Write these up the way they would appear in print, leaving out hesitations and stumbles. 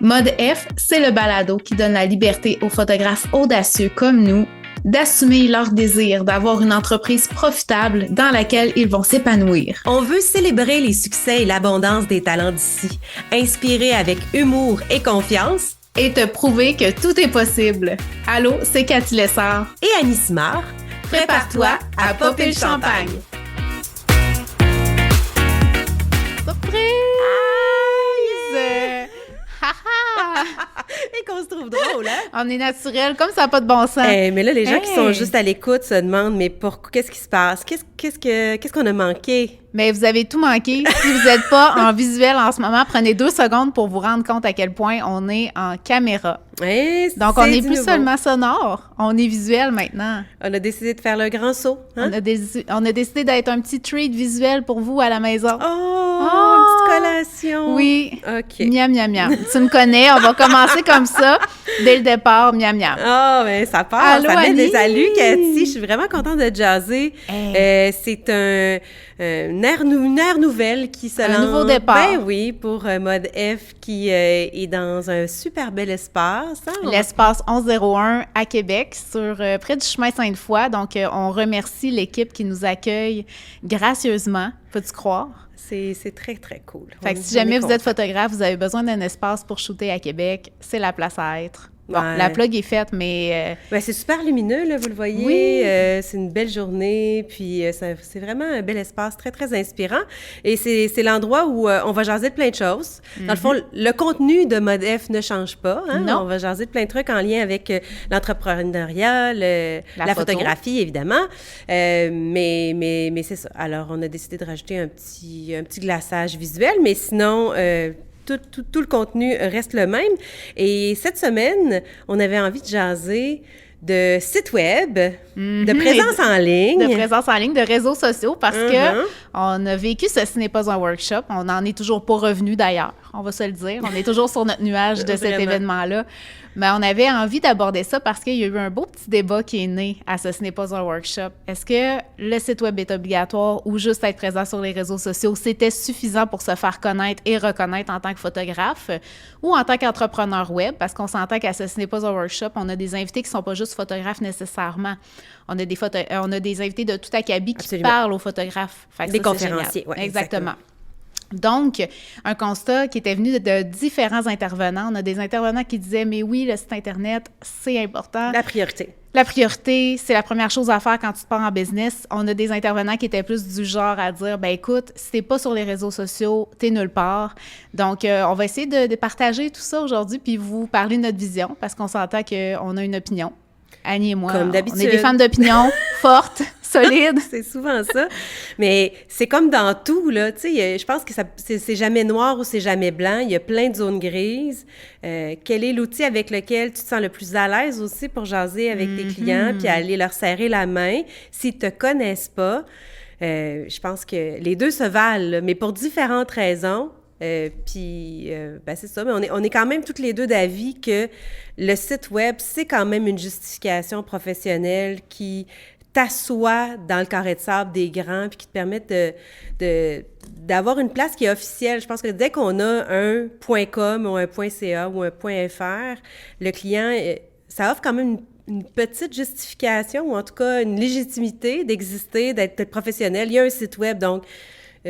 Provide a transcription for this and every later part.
Mode F, c'est le balado qui donne la liberté aux photographes audacieux comme nous d'assumer leur désir d'avoir une entreprise profitable dans laquelle ils vont s'épanouir. On veut célébrer les succès et l'abondance des talents d'ici, inspirer avec humour et confiance. Et te prouver que tout est possible. Allô, c'est Cathy Lessard. Et Annie Simard. Prépare-toi à popper le champagne. Surprise! Et qu'on se trouve drôle, hein? On est naturel, comme ça n'a pas de bon sens. Mais là, les gens qui sont juste à l'écoute se demandent, mais qu'est-ce qui se passe? Qu'est-ce qu'on a manqué? Mais vous avez tout manqué. Si vous n'êtes pas en visuel en ce moment, prenez 2 secondes pour vous rendre compte à quel point on est en caméra. Donc, on n'est plus seulement sonore, on est visuel maintenant. On a décidé de faire le grand saut. Hein? On a décidé d'être un petit treat visuel pour vous à la maison. Une petite collation. Oui. OK. Miam, miam, miam. Tu me connais, on va commencer comme ça, dès le départ, miam, miam. Ben ça part. Allô, ça met Annie? des allus, Cathy. Je suis vraiment contente de jaser. C'est une ère nouvelle qui se lance. Un nouveau départ. Ben oui, pour Mode F qui est dans un super bel espace. Hein? L'espace 1101 à Québec, sur près du chemin Sainte-Foy. Donc, on remercie l'équipe qui nous accueille gracieusement, peux-tu croire? C'est très, très cool. Fait que si jamais vous êtes photographe, vous avez besoin d'un espace pour shooter à Québec, c'est la place à être. Bon, la plug est faite, mais... c'est super lumineux, là, vous le voyez. Oui. C'est une belle journée, puis c'est vraiment un bel espace, très, très inspirant. Et c'est l'endroit où on va jaser de plein de choses. Dans le fond, le contenu de Mode F ne change pas. Hein? Non. On va jaser de plein de trucs en lien avec l'entrepreneuriat, la photographie, évidemment. Mais c'est ça. Alors, on a décidé de rajouter un petit glaçage visuel, mais sinon... Tout le contenu reste le même. Et cette semaine, on avait envie de jaser de site web, de présence en ligne. De présence en ligne, de réseaux sociaux, parce que on a vécu Ce n'est pas un workshop. On n'en est toujours pas revenu d'ailleurs, on va se le dire. On est toujours sur notre nuage de cet événement-là. Mais on avait envie d'aborder ça parce qu'il y a eu un beau petit débat qui est né à Ce n'est pas un workshop. Est-ce que le site web est obligatoire ou juste être présent sur les réseaux sociaux, c'était suffisant pour se faire connaître et reconnaître en tant que photographe ou en tant qu'entrepreneur web? Parce qu'on s'entend qu'à Ce n'est pas un workshop, on a des invités qui ne sont pas juste photographes nécessairement. On a des invités de tout acabit qui parlent aux photographes. Fait que des ça, conférenciers, oui. Exactement. Donc, un constat qui était venu de différents intervenants. On a des intervenants qui disaient « Mais oui, le site Internet, c'est important. » La priorité. La priorité, c'est la première chose à faire quand tu te pars en business. On a des intervenants qui étaient plus du genre à dire « Ben écoute, si t'es pas sur les réseaux sociaux, t'es nulle part. » Donc, on va essayer de partager tout ça aujourd'hui puis vous parler de notre vision parce qu'on s'entend qu'on a une opinion. Annie et moi, comme d'habitude. On est des femmes d'opinion fortes, solides. C'est souvent ça. Mais c'est comme dans tout, là. Tu sais, je pense que c'est jamais noir ou c'est jamais blanc. Il y a plein de zones grises. Quel est l'outil avec lequel tu te sens le plus à l'aise aussi pour jaser avec tes clients puis aller leur serrer la main? S'ils te connaissent pas, je pense que les deux se valent, là, mais pour différentes raisons. C'est ça, mais on est quand même toutes les deux d'avis que le site web, c'est quand même une justification professionnelle qui t'assoit dans le carré de sable des grands puis qui te permet d'avoir une place qui est officielle. Je pense que dès qu'on a un .com ou un .ca ou un .fr, le client, ça offre quand même une petite justification ou en tout cas une légitimité d'exister, d'être professionnel. Il y a un site web, donc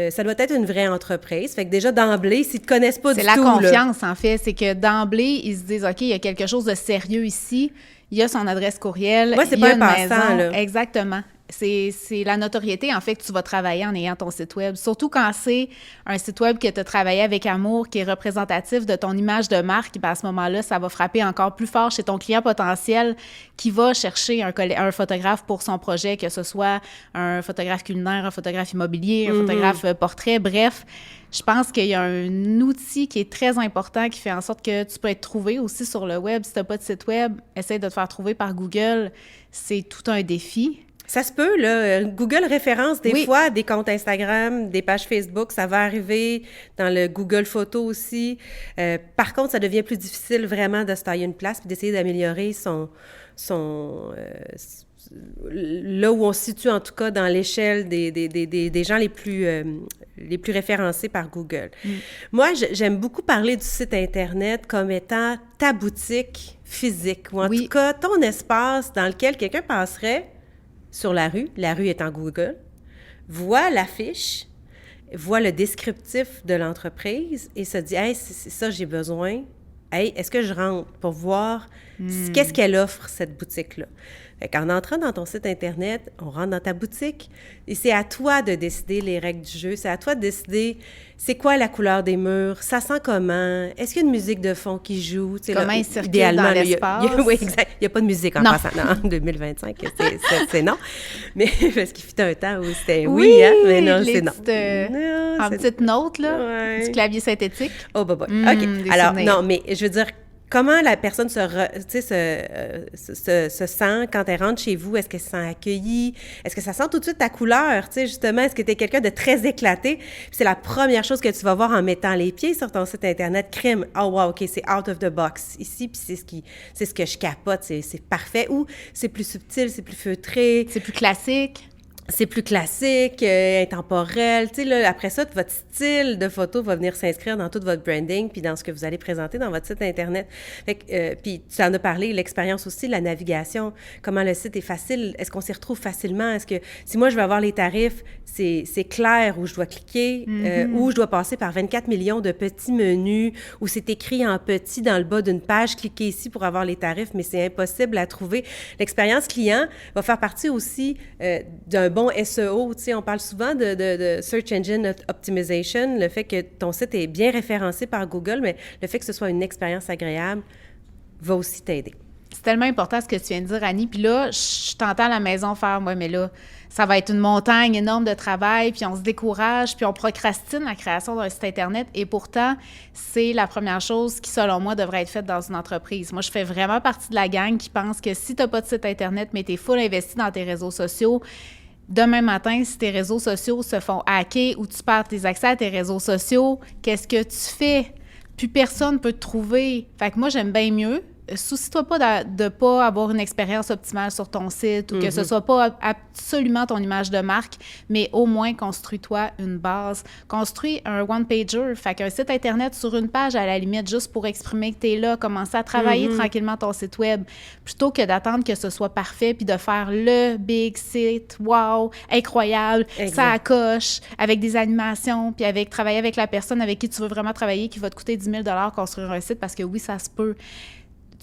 ça doit être une vraie entreprise. Fait que déjà, d'emblée, s'ils ne te connaissent pas du tout... C'est la confiance, en fait. C'est que d'emblée, ils se disent, OK, il y a quelque chose de sérieux ici. Il y a son adresse courriel. Ouais, c'est pas un passant, là. Exactement. C'est la notoriété, en fait, que tu vas travailler en ayant ton site web. Surtout quand c'est un site web que tu as travaillé avec amour, qui est représentatif de ton image de marque, ben à ce moment-là, ça va frapper encore plus fort chez ton client potentiel qui va chercher un photographe pour son projet, que ce soit un photographe culinaire, un photographe immobilier, un photographe portrait, bref. Je pense qu'il y a un outil qui est très important qui fait en sorte que tu peux être trouvé aussi sur le web. Si tu n'as pas de site web, essaye de te faire trouver par Google. C'est tout un défi. Ça se peut, là. Google référence des fois des comptes Instagram, des pages Facebook. Ça va arriver dans le Google Photos aussi. Par contre, ça devient plus difficile vraiment de se tailler une place et d'essayer d'améliorer son là où on se situe en tout cas dans l'échelle des gens les plus référencés par Google. Moi, j'aime beaucoup parler du site Internet comme étant ta boutique physique, ou en tout cas ton espace dans lequel quelqu'un passerait sur la rue étant Google, voit l'affiche, voit le descriptif de l'entreprise et se dit « Hey, c'est ça, j'ai besoin. Hey, est-ce que je rentre pour voir qu'est-ce qu'elle offre, cette boutique-là? » Fait qu'en entrant dans ton site Internet, on rentre dans ta boutique et c'est à toi de décider les règles du jeu. C'est à toi de décider c'est quoi la couleur des murs, ça sent comment, est-ce qu'il y a une musique de fond qui joue? Comment il circule dans l'espace? Oui, exact. Il n'y a pas de musique en passant. Non, en 2025, c'est non. Mais parce qu'il fut un temps où c'était mais non, c'est non. En petite note, là, du clavier synthétique. Oh, OK. Alors, non, mais je veux dire, comment la personne se sent quand elle rentre chez vous? Est-ce qu'elle se sent accueillie? Est-ce que ça sent tout de suite ta couleur? Tu sais, justement, est-ce que tu es quelqu'un de très éclaté? Puis c'est la première chose que tu vas voir en mettant les pieds sur ton site Internet. Crime. Oh, wow, OK, c'est out of the box ici. Puis c'est ce que je capote. C'est parfait. Ou c'est plus subtil, c'est plus feutré. C'est plus classique. C'est plus classique, intemporel. Tu sais, là, après ça, votre style de photo va venir s'inscrire dans tout votre branding puis dans ce que vous allez présenter dans votre site Internet. Fait que, puis tu en as parlé, l'expérience aussi, la navigation, comment le site est facile. Est-ce qu'on s'y retrouve facilement? Est-ce que, si moi, je veux avoir les tarifs, c'est clair où je dois cliquer, où je dois passer par 24 millions de petits menus, où c'est écrit en petit dans le bas d'une page, cliquez ici pour avoir les tarifs, mais c'est impossible à trouver. L'expérience client va faire partie aussi d'un bon SEO, tu sais, on parle souvent de Search Engine Optimization, le fait que ton site est bien référencé par Google, mais le fait que ce soit une expérience agréable va aussi t'aider. C'est tellement important ce que tu viens de dire, Annie. Puis là, je t'entends à la maison faire « Ouais, mais là, ça va être une montagne énorme de travail, puis on se décourage, puis on procrastine la création d'un site Internet. » Et pourtant, c'est la première chose qui, selon moi, devrait être faite dans une entreprise. Moi, je fais vraiment partie de la gang qui pense que si tu n'as pas de site Internet, mais tu es full investi dans tes réseaux sociaux, demain matin, si tes réseaux sociaux se font hacker ou tu perds tes accès à tes réseaux sociaux, qu'est-ce que tu fais? Plus personne peut te trouver. Fait que moi, j'aime bien mieux. Soucie-toi pas de pas avoir une expérience optimale sur ton site ou que ce soit pas absolument ton image de marque, mais au moins construis-toi une base. Construis un one-pager, fait qu'un site Internet sur une page à la limite juste pour exprimer que tu es là, commencer à travailler tranquillement ton site web, plutôt que d'attendre que ce soit parfait puis de faire le big site, wow, incroyable, ça accroche, avec des animations, puis travailler avec la personne avec qui tu veux vraiment travailler qui va te coûter 10 000 $ construire un site parce que oui, ça se peut.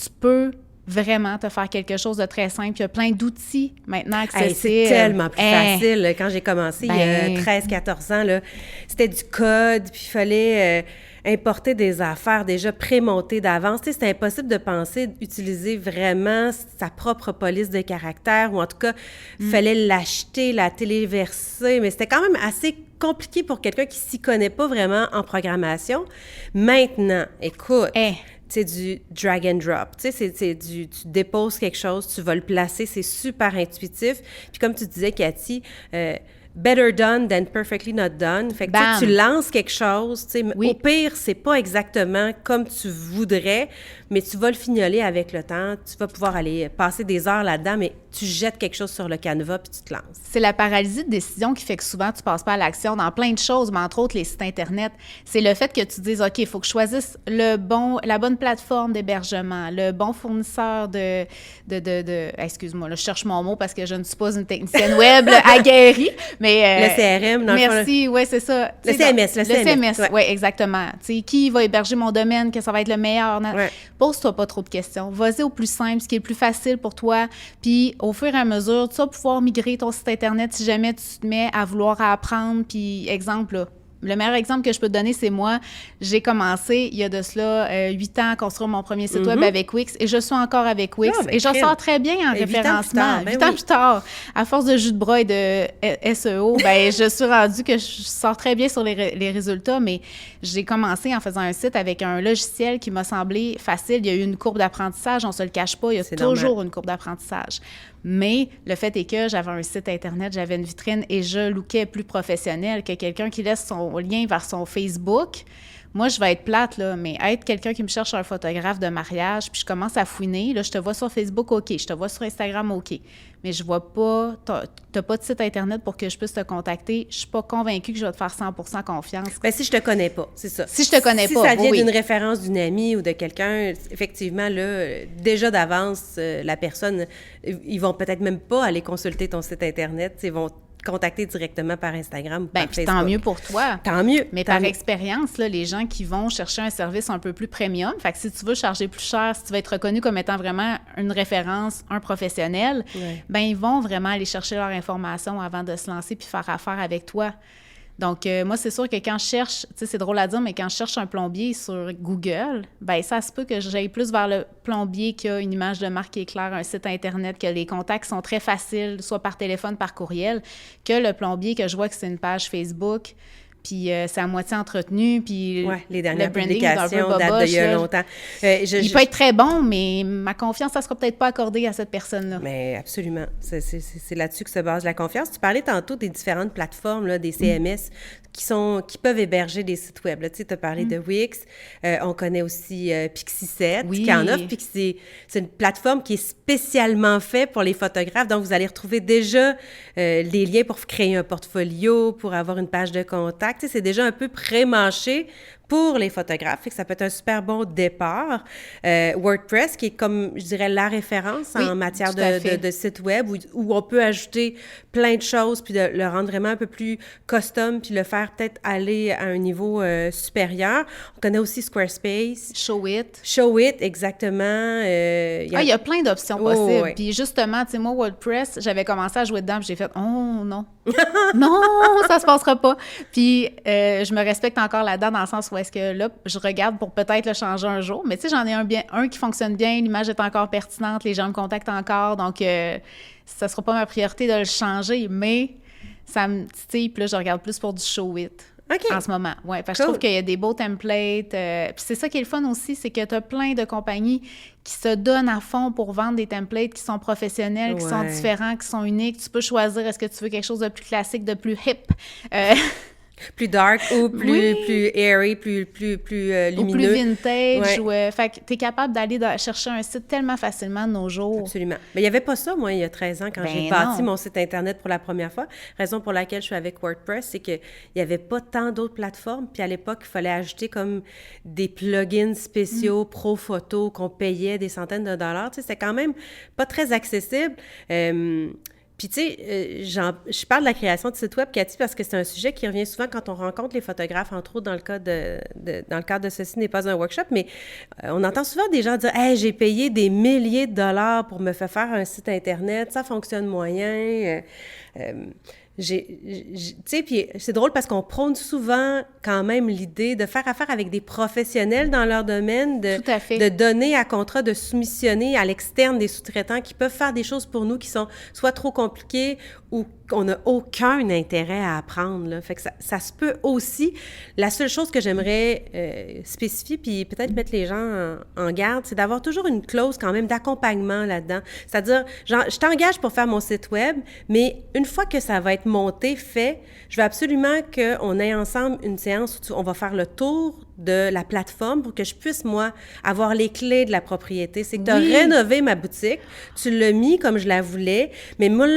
Tu peux vraiment te faire quelque chose de très simple. Il y a plein d'outils maintenant accessibles. C'est tellement plus facile. Quand j'ai commencé il y a 13-14 ans, là, c'était du code, puis il fallait importer des affaires déjà pré-montées d'avance. Tu sais, c'était impossible de penser d'utiliser vraiment sa propre police de caractère, ou en tout cas, il fallait l'acheter, la téléverser, mais c'était quand même assez compliqué pour quelqu'un qui s'y connaît pas vraiment en programmation. Maintenant, écoute... C'est du drag and drop. Tu sais, tu déposes quelque chose, tu vas le placer, c'est super intuitif. Puis comme tu disais, Cathy, better done than perfectly not done. Fait que tu lances quelque chose, tu sais, au pire, c'est pas exactement comme tu voudrais, mais tu vas le fignoler avec le temps. Tu vas pouvoir aller passer des heures là-dedans, mais tu jettes quelque chose sur le canevas puis tu te lances. C'est la paralysie de décision qui fait que souvent, tu passes pas à l'action dans plein de choses, mais entre autres, les sites Internet. C'est le fait que tu dises, OK, il faut que je choisisse la bonne plateforme d'hébergement, le bon fournisseur excuse-moi, là, je cherche mon mot parce que je ne suis pas une technicienne web aguerrie, mais... le CRM, dans le fond. Merci, oui, c'est ça. Le CMS. Oui, exactement. Tu sais, qui va héberger mon domaine, que ça va être le meilleur? Pose-toi pas trop de questions. Vas-y au plus simple, ce qui est le plus facile pour toi, puis au fur et à mesure, tu vas pouvoir migrer ton site Internet si jamais tu te mets à vouloir apprendre. Puis, exemple, là, le meilleur exemple que je peux te donner, c'est moi. J'ai commencé, il y a de cela 8 ans, à construire mon premier site web avec Wix, et je suis encore avec Wix. Et j'en sors très bien en référencement. 8 ans plus tard, à force de jus de bras et de SEO, je suis rendue que je sors très bien sur les résultats, mais j'ai commencé en faisant un site avec un logiciel qui m'a semblé facile. Il y a eu une courbe d'apprentissage, on se le cache pas, il y a toujours une courbe d'apprentissage. Mais le fait est que j'avais un site Internet, j'avais une vitrine et je lookais plus professionnel que quelqu'un qui laisse son lien vers son Facebook, moi, je vais être plate, là, mais être quelqu'un qui me cherche un photographe de mariage, puis je commence à fouiner, là, je te vois sur Facebook, OK, je te vois sur Instagram, OK, mais je vois pas, t'as pas de site Internet pour que je puisse te contacter, je suis pas convaincue que je vais te faire 100% confiance. Bien, si je te connais pas, c'est ça. Si je te connais pas, si ça vient oui. d'une référence d'une amie ou de quelqu'un, effectivement, là, déjà d'avance, la personne, ils vont peut-être même pas aller consulter ton site Internet, ils vont contacter directement par Instagram ou par Bien, puis Facebook. tant mieux pour toi. Tant mieux. Mais par expérience, là, les gens qui vont chercher un service un peu plus premium, fait que si tu veux charger plus cher, si tu veux être reconnu comme étant vraiment une référence, un professionnel, bien, ils vont vraiment aller chercher leur information avant de se lancer puis faire affaire avec toi. Donc, moi, c'est sûr que quand je cherche, tu sais, c'est drôle à dire, mais quand je cherche un plombier sur Google, bien, ça se peut que j'aille plus vers le plombier qui a une image de marque qui est claire, un site Internet, que les contacts sont très faciles, soit par téléphone, par courriel, que le plombier que je vois que c'est une page Facebook, puis c'est à moitié entretenu, puis les dernières le branding publications datent d'il y a longtemps. Il peut être très bon, mais ma confiance, ça ne sera peut-être pas accordée à cette personne-là. Mais absolument. C'est là-dessus que se base la confiance. Tu parlais tantôt des différentes plateformes, là, des CMS, qui peuvent héberger des sites web. Tu as parlé de Wix. On connaît aussi Pixie7 qui en offre. Puis c'est une plateforme qui est spécialement faite pour les photographes. Donc, vous allez retrouver déjà les liens pour créer un portfolio, pour avoir une page de contact. C'est déjà un peu pré-mâché pour les photographes, fait que ça peut être un super bon départ. WordPress, qui est comme, je dirais, la référence en matière de site web, où on peut ajouter plein de choses, puis de le rendre vraiment un peu plus custom, puis le faire peut-être aller à un niveau supérieur. On connaît aussi Squarespace. Showit, exactement. Il y a plein d'options possibles. Puis justement, tu sais, moi, WordPress, j'avais commencé à jouer dedans, puis j'ai fait « Oh non! Non, ça se passera pas! » Puis je me respecte encore là-dedans dans le sens où est-ce que là, je regarde pour peut-être le changer un jour. Mais tu sais, j'en ai un qui fonctionne bien, l'image est encore pertinente, les gens me contactent encore, donc ça sera pas ma priorité de le changer, mais ça me titille, puis là, je regarde plus pour du Showit. En ce moment, oui. Parce que je trouve qu'il y a des beaux templates. Puis c'est ça qui est le fun aussi, c'est que tu as plein de compagnies qui se donnent à fond pour vendre des templates qui sont professionnels, qui sont différents, qui sont uniques. Tu peux choisir, est-ce que tu veux quelque chose de plus classique, de plus hip? Plus dark ou plus airy, plus lumineux. Ou plus vintage. Fait que tu es capable d'aller chercher un site tellement facilement de nos jours. Absolument. Mais il n'y avait pas ça, moi, il y a 13 ans, quand j'ai bâti mon site Internet pour la première fois. Raison pour laquelle je suis avec WordPress, c'est qu'il n'y avait pas tant d'autres plateformes. Puis à l'époque, il fallait ajouter comme des plugins spéciaux, pro photo, qu'on payait des centaines de dollars. Tu sais, c'était quand même pas très accessible. Puis, tu sais, je parle de la création de sites web, Cathy, parce que c'est un sujet qui revient souvent quand on rencontre les photographes, entre autres dans le cadre de Ceci n'est pas un workshop, mais on entend souvent des gens dire « Hey, j'ai payé des milliers de dollars pour me faire un site Internet, ça fonctionne moyen. » Tu sais, puis c'est drôle parce qu'on prône souvent quand même l'idée de faire affaire avec des professionnels dans leur domaine, de donner à contrat, de soumissionner à l'externe des sous-traitants qui peuvent faire des choses pour nous qui sont soit trop compliquées ou qu'on n'a aucun intérêt à apprendre, là. Fait que ça se peut aussi. La seule chose que j'aimerais spécifier, puis peut-être mettre les gens en garde, c'est d'avoir toujours une clause quand même d'accompagnement là-dedans. C'est-à-dire, genre, je t'engage pour faire mon site web, mais une fois que ça va être monté, fait, je veux absolument qu'on ait ensemble une séance où on va faire le tour de la plateforme pour que je puisse, moi, avoir les clés de la propriété. C'est que tu as rénové ma boutique, tu l'as mis comme je la voulais, mais moi,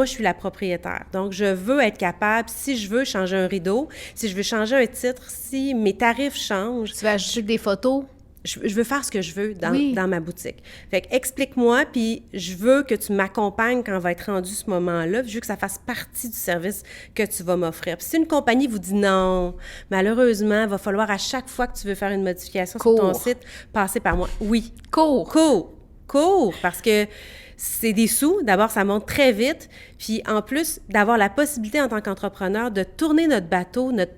je suis la propriétaire. Donc, je veux être capable, si je veux changer un rideau, si je veux changer un titre, si mes tarifs changent... Tu vas ajouter des photos? Je veux faire ce que je veux dans ma boutique. Fait que explique-moi, puis je veux que tu m'accompagnes quand va être rendu ce moment-là, je veux que ça fasse partie du service que tu vas m'offrir. Puis si une compagnie vous dit non, malheureusement, il va falloir à chaque fois que tu veux faire une modification sur ton site, passer par moi. Oui. Cours, parce que c'est des sous. D'abord, ça monte très vite. Puis, en plus, d'avoir la possibilité en tant qu'entrepreneur de tourner notre bateau, notre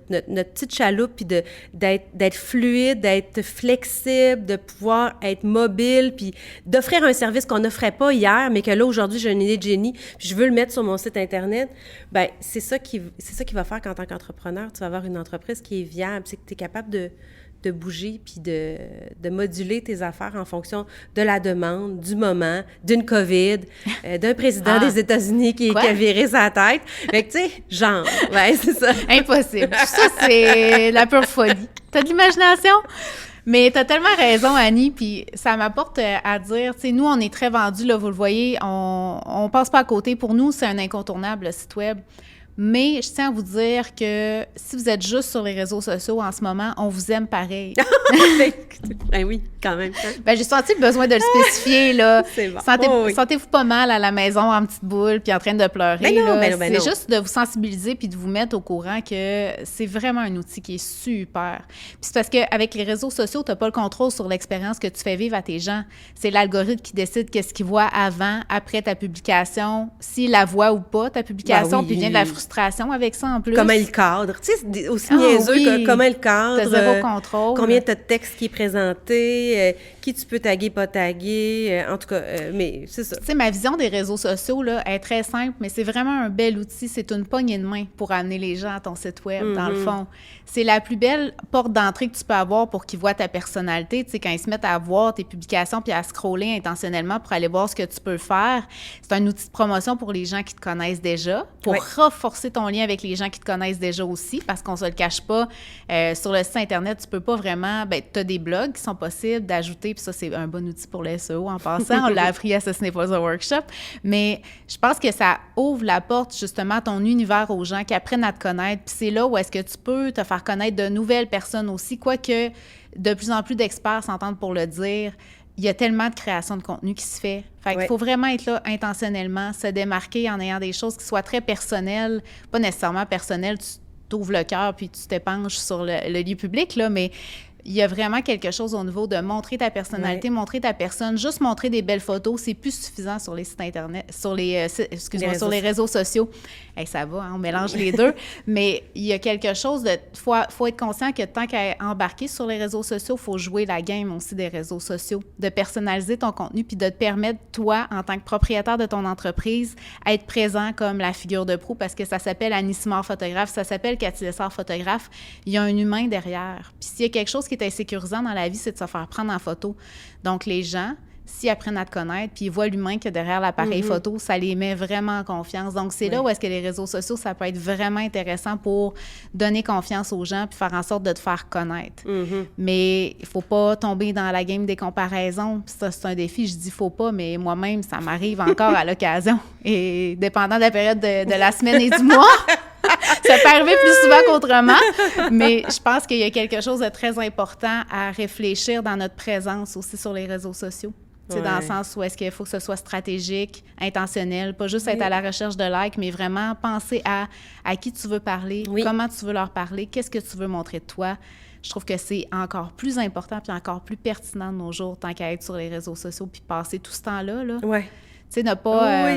petite chaloupe, puis d'être fluide, d'être flexible, de pouvoir être mobile, puis d'offrir un service qu'on n'offrait pas hier, mais que là, aujourd'hui, j'ai une idée de génie, puis je veux le mettre sur mon site Internet. Bien, c'est ça qui va faire qu'en tant qu'entrepreneur, tu vas avoir une entreprise qui est viable, c'est que tu es capable de de bouger puis de moduler tes affaires en fonction de la demande, du moment, d'une COVID, d'un président des États-Unis qui a viré sa tête. Fait que, tu sais, genre, ouais, c'est ça. Impossible. Ça, c'est la pure folie. T'as de l'imagination? Mais t'as tellement raison, Annie, puis ça m'apporte à dire, tu sais, nous, on est très vendus, là, vous le voyez, on passe pas à côté. Pour nous, c'est un incontournable, le site Web. Mais je tiens à vous dire que si vous êtes juste sur les réseaux sociaux en ce moment, on vous aime pareil. Ben oui, quand même. Ben j'ai senti le besoin de le spécifier, là. C'est bon. Sentez-vous pas mal à la maison en petite boule puis en train de pleurer, ben non, là. Ben non. C'est juste de vous sensibiliser puis de vous mettre au courant que c'est vraiment un outil qui est super. Puis c'est parce qu'avec les réseaux sociaux, t'as pas le contrôle sur l'expérience que tu fais vivre à tes gens. C'est l'algorithme qui décide qu'est-ce qu'il voit avant, après ta publication, s'il la voit ou pas, ta publication, puis vient de la frustration avec ça en plus. Comment il cadre. Tu sais, c'est aussi niaiseux que comment il cadre. T'as zéro contrôle. Combien t'as de texte qui est présenté, qui tu peux taguer, pas taguer. En tout cas, mais c'est ça. Tu sais, ma vision des réseaux sociaux, là, est très simple, mais c'est vraiment un bel outil. C'est une poignée de main pour amener les gens à ton site Web, dans le fond. C'est la plus belle porte d'entrée que tu peux avoir pour qu'ils voient ta personnalité. Tu sais, quand ils se mettent à voir tes publications puis à scroller intentionnellement pour aller voir ce que tu peux faire, c'est un outil de promotion pour les gens qui te connaissent déjà, pour renforcer ton lien avec les gens qui te connaissent déjà aussi, parce qu'on se le cache pas, sur le site Internet, tu peux pas vraiment... Ben, tu as des blogs qui sont possibles d'ajouter, puis ça, c'est un bon outil pour le SEO en passant. On l'a appris à Ce n'est pas un workshop. Mais je pense que ça ouvre la porte, justement, à ton univers aux gens qui apprennent à te connaître. Puis c'est là où est-ce que tu peux te faire connaître de nouvelles personnes aussi, quoique de plus en plus d'experts s'entendent pour le dire. Il y a tellement de création de contenu qui se fait. Fait qu'il faut vraiment être là intentionnellement, se démarquer en ayant des choses qui soient très personnelles, pas nécessairement personnelles, tu t'ouvres le cœur puis tu t'épanches sur le lieu public, là, mais il y a vraiment quelque chose au niveau de montrer ta personnalité, montrer ta personne, juste montrer des belles photos, c'est plus suffisant sur les sites Internet, sur les réseaux sociaux. Hey, ça va, hein, on mélange les deux, mais il y a quelque chose de... faut être conscient que tant qu'à embarquer sur les réseaux sociaux, il faut jouer la game aussi des réseaux sociaux, de personnaliser ton contenu puis de te permettre, toi, en tant que propriétaire de ton entreprise, à être présent comme la figure de proue, parce que ça s'appelle Annie Simard photographe, ça s'appelle Cathy Lessard photographe. Il y a un humain derrière. Puis s'il y a quelque chose qui est insécurisant dans la vie, c'est de se faire prendre en photo. Donc, les gens, s'ils apprennent à te connaître, puis ils voient l'humain qu'il y a derrière l'appareil photo, ça les met vraiment en confiance. Donc, c'est là où est-ce que les réseaux sociaux, ça peut être vraiment intéressant pour donner confiance aux gens puis faire en sorte de te faire connaître. Mais il faut pas tomber dans la game des comparaisons. Puis ça, c'est un défi. Je dis « faut pas », mais moi-même, ça m'arrive encore à l'occasion. Et dépendant de la période de la semaine et du mois... Ça peut arriver plus souvent qu'autrement, mais je pense qu'il y a quelque chose de très important à réfléchir dans notre présence aussi sur les réseaux sociaux. C'est dans le sens où est-ce qu'il faut que ce soit stratégique, intentionnel, pas juste être à la recherche de likes, mais vraiment penser à qui tu veux parler, comment tu veux leur parler, qu'est-ce que tu veux montrer de toi. Je trouve que c'est encore plus important puis encore plus pertinent de nos jours tant qu'à être sur les réseaux sociaux puis passer tout ce temps-là, là. Tu sais, ne pas...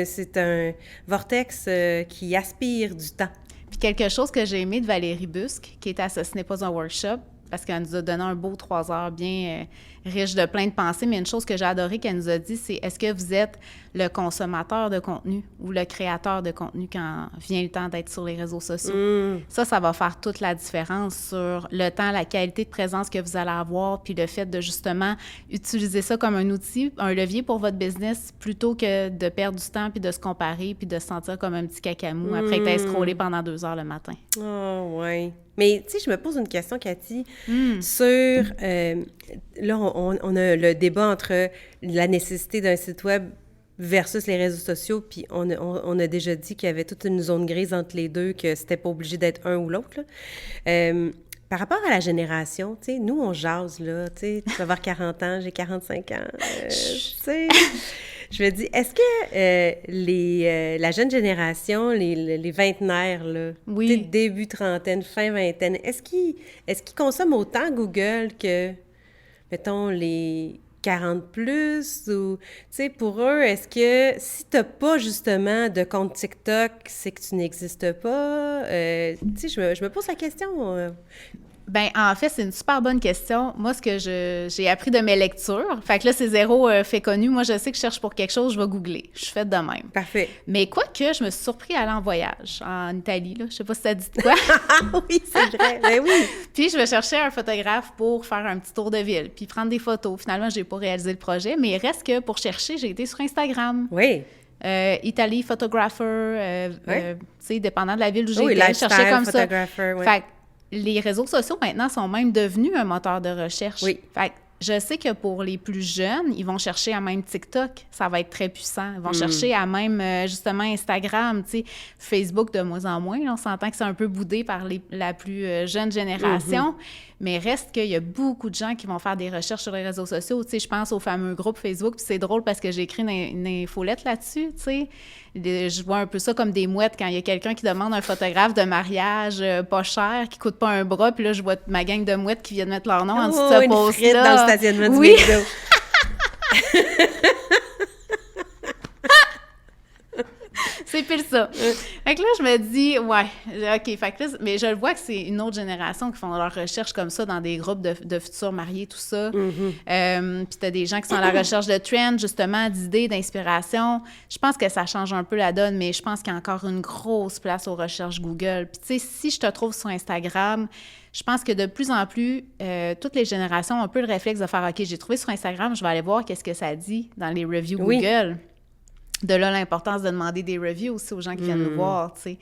c'est un vortex qui aspire du temps. Puis quelque chose que j'ai aimé de Valérie Busque, qui était à Ce n'est pas un workshop, parce qu'elle nous a donné un beau 3 heures bien riche de plein de pensées, mais une chose que j'ai adorée qu'elle nous a dit, c'est est-ce que vous êtes le consommateur de contenu ou le créateur de contenu quand vient le temps d'être sur les réseaux sociaux? Ça va faire toute la différence sur le temps, la qualité de présence que vous allez avoir, puis le fait de justement utiliser ça comme un outil, un levier pour votre business, plutôt que de perdre du temps puis de se comparer puis de se sentir comme un petit cacamou après que tu aies scrollé pendant 2 heures le matin. Oh, ouais. Mais, tu sais, je me pose une question, Cathy, sur... là, on a le débat entre la nécessité d'un site web versus les réseaux sociaux, puis on a déjà dit qu'il y avait toute une zone grise entre les deux, que c'était pas obligé d'être un ou l'autre, là. Par rapport à la génération, tu sais, nous, on jase, là, tu sais, tu vas avoir 40 ans, j'ai 45 ans, tu sais... Je me dis, est-ce que la jeune génération, les vingtenaires, là, début trentaine, fin vingtaine, est-ce qu'ils consomment autant Google que, mettons, les 40 plus? Ou, tu sais, pour eux, est-ce que si tu n'as pas, justement, de compte TikTok, c'est que tu n'existes pas? Tu sais, je me pose la question. Ben, en fait, c'est une super bonne question. Moi, ce que j'ai appris de mes lectures, fait que là, c'est zéro fait connu. Moi, je sais que je cherche pour quelque chose, je vais googler. Je suis faite de même. Parfait. Mais quoique, je me suis surpris à aller en voyage en Italie, là. Je sais pas si ça dit de quoi. Oui, c'est vrai. Ben oui. Puis, je vais chercher un photographe pour faire un petit tour de ville, puis prendre des photos. Finalement, j'ai pas réalisé le projet, mais il reste que pour chercher, j'ai été sur Instagram. Oui. Italie Photographer, tu sais, dépendant de la ville où j'ai été, je cherchais comme ça. Oui. Fait que les réseaux sociaux, maintenant, sont même devenus un moteur de recherche. Oui. Fait que je sais que pour les plus jeunes, ils vont chercher à même TikTok. Ça va être très puissant. Ils vont chercher à même, justement, Instagram, tu sais. Facebook, de moins en moins. Là, on s'entend que c'est un peu boudé par la plus jeune génération. Mais reste qu'il y a beaucoup de gens qui vont faire des recherches sur les réseaux sociaux. Tu sais, je pense au fameux groupe Facebook. Puis c'est drôle parce que j'ai écrit une infolette là-dessus, tu sais. Je vois un peu ça comme des mouettes quand il y a quelqu'un qui demande un photographe de mariage pas cher, qui coûte pas un bras, puis là, je vois ma gang de mouettes qui viennent mettre leur nom en dessous de ce post-là. Dans le stationnement du McDo. C'est pile ça. Fait que là, je me dis, ouais, OK, fait que là, mais je le vois que c'est une autre génération qui font leurs recherches comme ça dans des groupes de futurs mariés, tout ça. Puis t'as des gens qui sont à la recherche de trends, justement, d'idées, d'inspiration. Je pense que ça change un peu la donne, mais je pense qu'il y a encore une grosse place aux recherches Google. Puis tu sais, si je te trouve sur Instagram, je pense que de plus en plus, toutes les générations ont un peu le réflexe de faire « OK, j'ai trouvé sur Instagram, je vais aller voir qu'est-ce que ça dit dans les reviews Google. » De là, l'importance de demander des reviews aussi aux gens qui viennent nous voir, tu sais.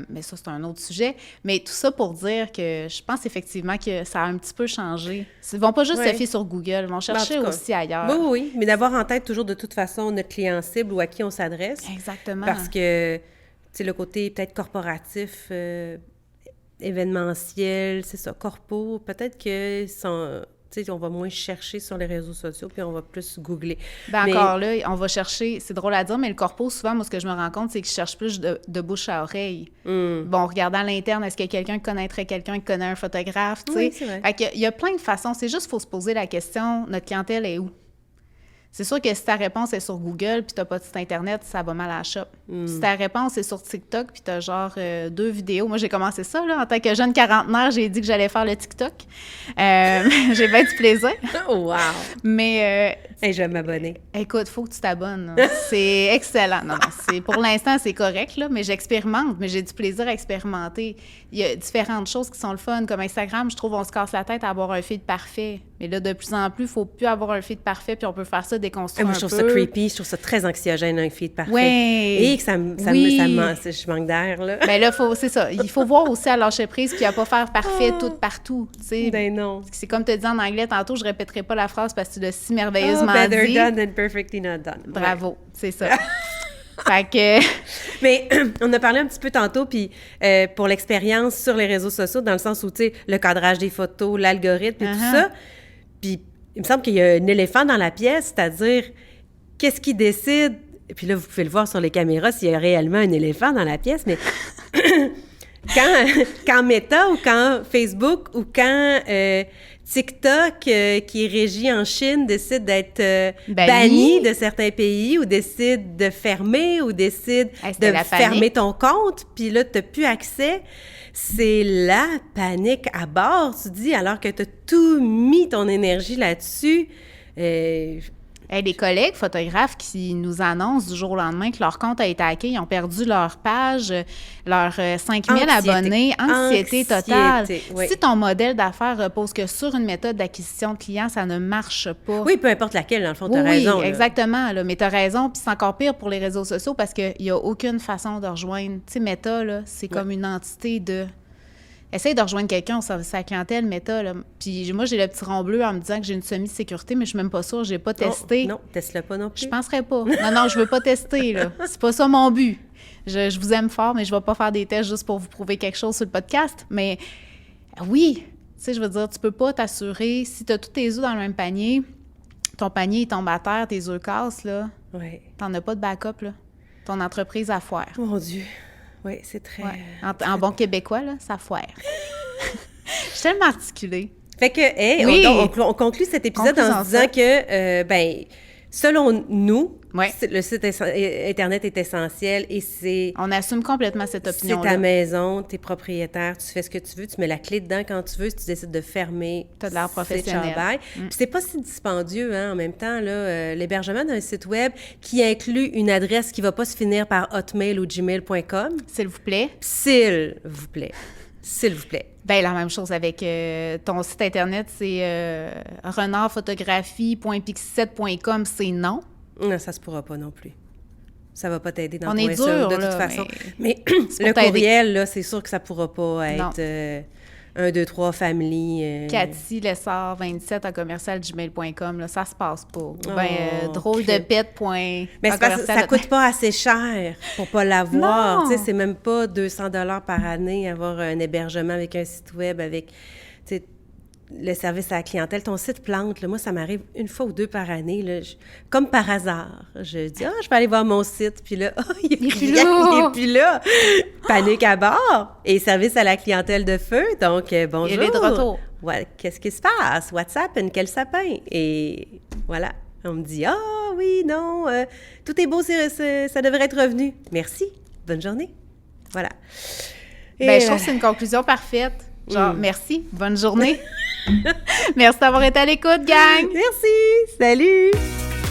Mais ça, c'est un autre sujet. Mais tout ça pour dire que je pense effectivement que ça a un petit peu changé. Ils vont pas juste se fier sur Google, ils vont chercher aussi ailleurs. Oui, mais d'avoir en tête toujours de toute façon notre client cible ou à qui on s'adresse. Exactement. Parce que, tu sais, le côté peut-être corporatif, événementiel, c'est ça, corpo, peut-être que on va moins chercher sur les réseaux sociaux, puis on va plus googler. Encore là, on va chercher, c'est drôle à dire, mais le corpo, souvent, moi, ce que je me rends compte, c'est qu'ils cherchent plus de bouche à oreille. Bon, regardant à l'interne, est-ce qu'il y a quelqu'un qui connaîtrait quelqu'un qui connaît un photographe, tu sais? Oui, c'est vrai. Fait qu'il y a plein de façons. C'est juste qu'il faut se poser la question, notre clientèle est où? C'est sûr que si ta réponse est sur Google puis t'as pas de site Internet, ça va mal à la shop. Si ta réponse est sur TikTok puis t'as genre 2 vidéos... Moi, j'ai commencé ça, là, en tant que jeune quarantenaire, j'ai dit que j'allais faire le TikTok. J'ai bien du plaisir. Wow! Mais... je vais m'abonner. Écoute, faut que tu t'abonnes. C'est excellent. Non, pour l'instant, c'est correct, là, mais j'expérimente, mais j'ai du plaisir à expérimenter. Il y a différentes choses qui sont le fun. Comme Instagram, je trouve on se casse la tête à avoir un feed parfait. Mais là, de plus en plus, il ne faut plus avoir un feed parfait, puis on peut faire ça déconstruire moi, je trouve ça creepy, je trouve ça très anxiogène, un feed parfait. Ouais. Et que je manque d'air, là. Bien là, c'est ça. Il faut voir aussi à lâcher prise, puis à pas faire parfait tout partout. T'sais. Ben non. C'est comme te dis en anglais tantôt, je répéterai pas la phrase parce que tu l'as si merveilleusement better dit. done than perfectly not done. Bravo, c'est ça. Fait que... Mais on a parlé un petit peu tantôt, puis pour l'expérience sur les réseaux sociaux, dans le sens où, tu sais, le cadrage des photos, l'algorithme et tout ça, puis il me semble qu'il y a un éléphant dans la pièce, c'est-à-dire, qu'est-ce qui décide? Et puis là, vous pouvez le voir sur les caméras s'il y a réellement un éléphant dans la pièce, mais quand Meta ou quand Facebook ou quand TikTok, qui est régi en Chine, décide d'être banni de certains pays ou décide de fermer ou décide de fermer ton compte, puis là, tu n'as plus accès, c'est la panique à bord, tu dis, alors que tu as tout mis ton énergie là-dessus. Des collègues photographes qui nous annoncent du jour au lendemain que leur compte a été hacké, ils ont perdu leur page, leurs 5000 abonnés, anxiété totale. Oui. Si ton modèle d'affaires repose que sur une méthode d'acquisition de clients, ça ne marche pas. Oui, peu importe laquelle, dans le fond, tu as raison. Oui, exactement. Là, mais tu as raison, puis c'est encore pire pour les réseaux sociaux parce qu'il n'y a aucune façon de rejoindre. Tu sais, Meta, là, c'est comme une entité de... Essaye de rejoindre quelqu'un au service à la clientèle, Meta, là. Puis moi, j'ai le petit rond bleu en me disant que j'ai une semi-sécurité, mais je suis même pas sûre, j'ai pas testé. Non, teste-le pas non plus. Je penserais pas. Non, je veux pas tester, là. C'est pas ça mon but. Je vous aime fort, mais je vais pas faire des tests juste pour vous prouver quelque chose sur le podcast. Mais oui, tu sais, je veux dire, tu peux pas t'assurer, si tu as tous tes œufs dans le même panier, ton panier il tombe à terre, tes œufs cassent, là. Oui. T'en as pas de backup, là. Ton entreprise à foire. Mon Dieu. Oui, c'est très... Ouais. En bon québécois, là, ça foire. Je suis tellement articulée. Fait que, hey, on conclut cet épisode en se disant que, selon nous, Ouais. le site Internet est essentiel et c'est... On assume complètement cette opinion-là. C'est ta maison, t'es propriétaire, tu fais ce que tu veux, tu mets la clé dedans quand tu veux, si tu décides de fermer, t'as de l'air professionnel. Puis c'est pas si dispendieux, hein, en même temps, là, l'hébergement d'un site web qui inclut une adresse qui va pas se finir par hotmail ou gmail.com. S'il vous plaît. S'il vous plaît. S'il vous plaît. Bien, la même chose avec ton site Internet, c'est renardphotographie.pixel.com, c'est non. Non, ça se pourra pas non plus. Ça va pas t'aider dans On ton est SEO, dur, de toute là, façon. Mais le courriel, là, c'est sûr que ça pourra pas être 1, 2, 3 family. Cathy Lessard 27 à commercial@gmail.com, là, ça se passe pas. drôle de pet. Mais c'est parce que ça coûte pas assez cher pour pas l'avoir. Tu sais, c'est même pas 200$ par année avoir un hébergement avec un site web, avec, tu sais, le service à la clientèle. Ton site plante, là, moi, ça m'arrive 1 fois ou 2 par année, là, comme par hasard. Je dis, je vais aller voir mon site, puis là, il est plus là. Panique à bord. Et service à la clientèle de feu, donc bonjour. Il est de retour. Ouais, qu'est-ce qui se passe? WhatsApp, quel sapin? Et voilà. On me dit, oui, non, tout est beau, ça devrait être revenu. Merci, bonne journée. Voilà. Je trouve que c'est une conclusion parfaite. Genre, merci, bonne journée. Merci d'avoir été à l'écoute, gang! Merci! Salut!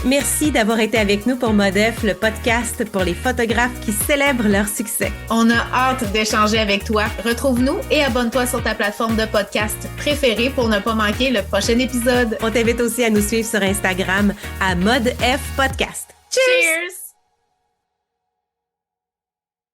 Merci d'avoir été avec nous pour Modef, le podcast pour les photographes qui célèbrent leur succès. On a hâte d'échanger avec toi. Retrouve-nous et abonne-toi sur ta plateforme de podcast préférée pour ne pas manquer le prochain épisode. On t'invite aussi à nous suivre sur Instagram à ModF Podcast. Cheers!